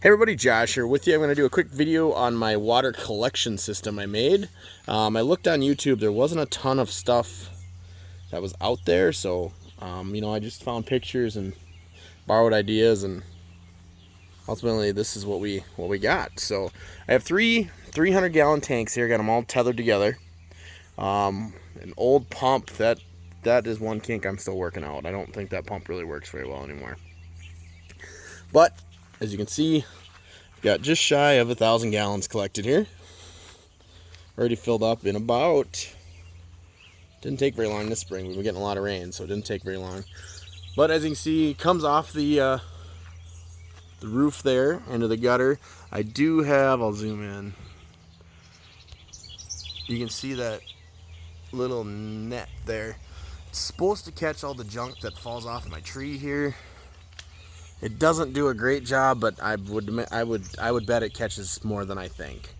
Hey everybody, Josh here with you. I'm going to do a quick video on my water collection system I made. I looked on YouTube. There wasn't a ton of stuff that was out there, so I just found pictures and borrowed ideas, and ultimately this is what we got. So I have three 300-gallon tanks here. Got them all tethered together. An old pump that is one kink I'm still working out. I don't think that pump really works very well anymore. But as you can see, got just shy of 1,000 gallons collected here. Already filled up in about, didn't take very long this spring. We've been getting a lot of rain, so it didn't take very long. But as you can see, it comes off the roof there into the gutter. I do have, I'll zoom in. You can see that little net there. It's supposed to catch all the junk that falls off my tree here. It doesn't do a great job, but I would bet it catches more than I think.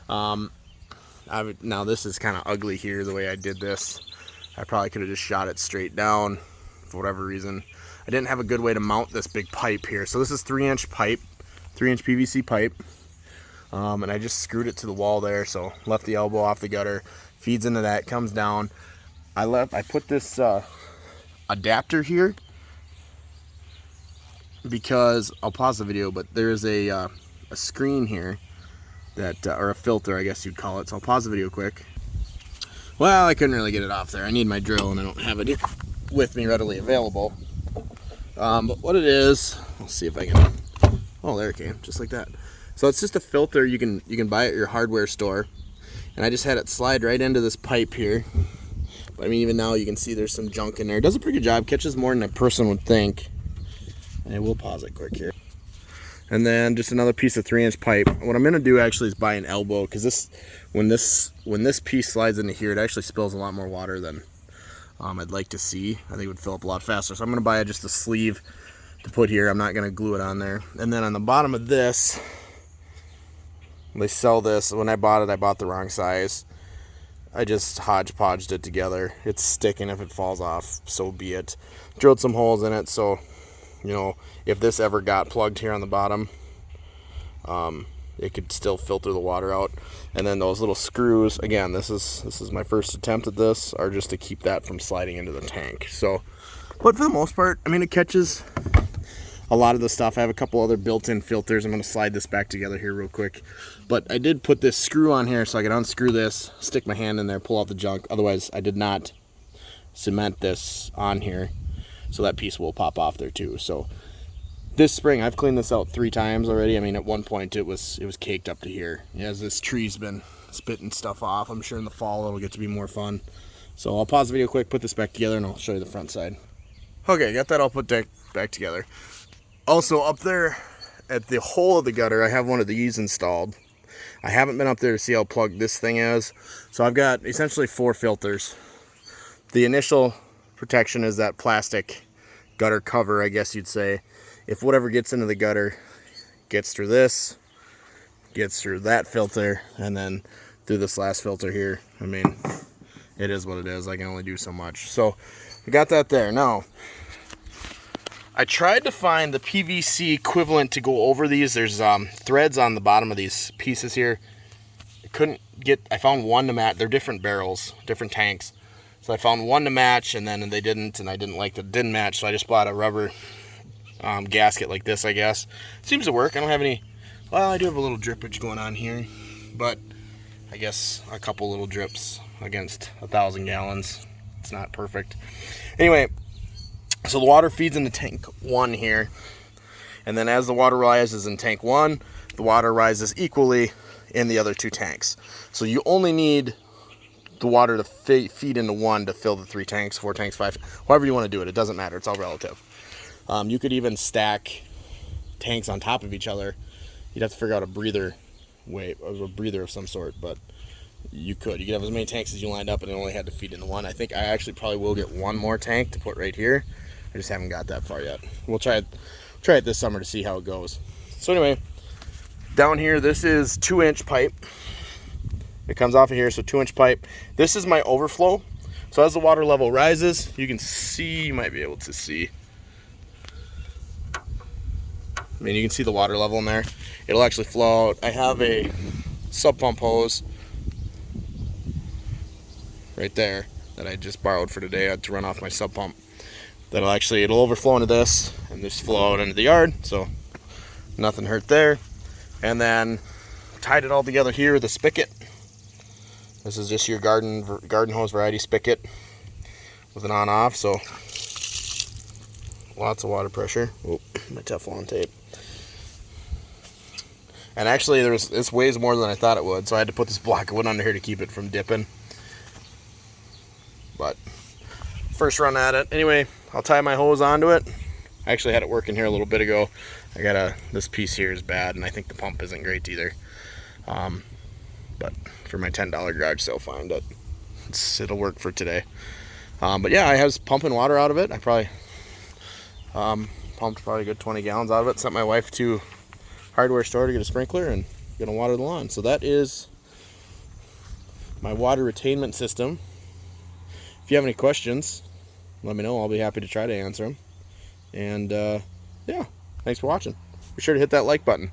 Now this is kind of ugly here the way I did this. I probably could have just shot it straight down for whatever reason. I didn't have a good way to mount this big pipe here. So this is 3-inch pipe, 3-inch PVC pipe, and I just screwed it to the wall there. So left the elbow off the gutter, feeds into that, comes down. I put this adapter here, because I'll pause the video, but there is a screen here that, or a filter, I guess you'd call it. So I'll pause the video quick. Well, I couldn't really get it off there. I need my drill, and I don't have it with me readily available. But what it is, I'll see if I can. Oh, there it came, just like that. So it's just a filter you can buy at your hardware store, and I just had it slide right into this pipe here. But I mean, even now you can see there's some junk in there. It does a pretty good job. Catches more than a person would think. And we'll pause it quick here. And then just another piece of 3-inch pipe. What I'm going to do actually is buy an elbow, because when this piece slides into here, it actually spills a lot more water than I'd like to see. I think it would fill up a lot faster. So I'm going to buy just a sleeve to put here. I'm not going to glue it on there. And then on the bottom of this, they sell this. When I bought it, I bought the wrong size. I just hodgepodged it together. It's sticking. If it falls off, so be it. Drilled some holes in it, so if this ever got plugged here on the bottom, it could still filter the water out. And then those little screws, again, this is my first attempt at this, are just to keep that from sliding into the tank. So, but for the most part, I mean, it catches a lot of the stuff. I have a couple other built-in filters. I'm going to slide this back together here real quick. But I did put this screw on here so I can unscrew this, stick my hand in there, pull out the junk. Otherwise, I did not cement this on here, so that piece will pop off there too. So this spring I've cleaned this out 3 times already. I mean, at one point it was caked up to here. As this tree's been spitting stuff off, I'm sure in the fall it'll get to be more fun. So I'll pause the video quick, put this back together, and I'll show you the front side. Okay, got that all put back together. Also, up there at the hole of the gutter, I have one of these installed. I haven't been up there to see how plugged this thing is. So I've got essentially 4 filters. The initial protection is that plastic gutter cover, I guess you'd say. If whatever gets into the gutter gets through this, gets through that filter, and then through this last filter here, I mean, it is what it is. I can only do so much. So I got that there. Now, I tried to find the PVC equivalent to go over these. There's threads on the bottom of these pieces here. I found one to match. They're different barrels, different tanks. So I found one to match, and then they didn't, and I didn't like that it didn't match, so I just bought a rubber gasket like this, I guess. Seems to work. I don't have any, well, I do have a little drippage going on here, but I guess a couple little drips against 1,000 gallons. It's not perfect. Anyway, so the water feeds into tank 1 here, and then as the water rises in tank 1, the water rises equally in the other 2 tanks. So you only need the water to feed into 1 to fill the 3 tanks, 4 tanks, 5, however you want to do it. It doesn't matter. It's all relative. You could even stack tanks on top of each other. You'd have to figure out a breather of some sort, but you could have as many tanks as you lined up, and it only had to feed into 1. I think I actually probably will get 1 more tank to put right here. I just haven't got that far yet. We'll try it this summer to see how it goes. So anyway, down here, this is 2-inch pipe. It comes off of here, so 2-inch pipe. This is my overflow. So as the water level rises, you can see, you might be able to see. I mean, you can see the water level in there. It'll actually flow out. I have a sub pump hose right there that I just borrowed for today to run off my sub pump. It'll overflow into this and just flow out into the yard, so nothing hurt there. And then tied it all together here with a spigot. This is just your garden hose variety spigot with an on-off, so lots of water pressure. Oh, my Teflon tape. And actually, this weighs more than I thought it would, so I had to put this block of wood under here to keep it from dipping. But first run at it. Anyway, I'll tie my hose onto it. I actually had it working here a little bit ago. This piece here is bad, and I think the pump isn't great either. But for my $10 garage sale find, it'll work for today. But yeah, I was pumping water out of it. I probably pumped a good 20 gallons out of it. Sent my wife to hardware store to get a sprinkler and gonna water the lawn. So that is my water retainment system. If you have any questions, let me know. I'll be happy to try to answer them. And yeah, thanks for watching. Be sure to hit that like button.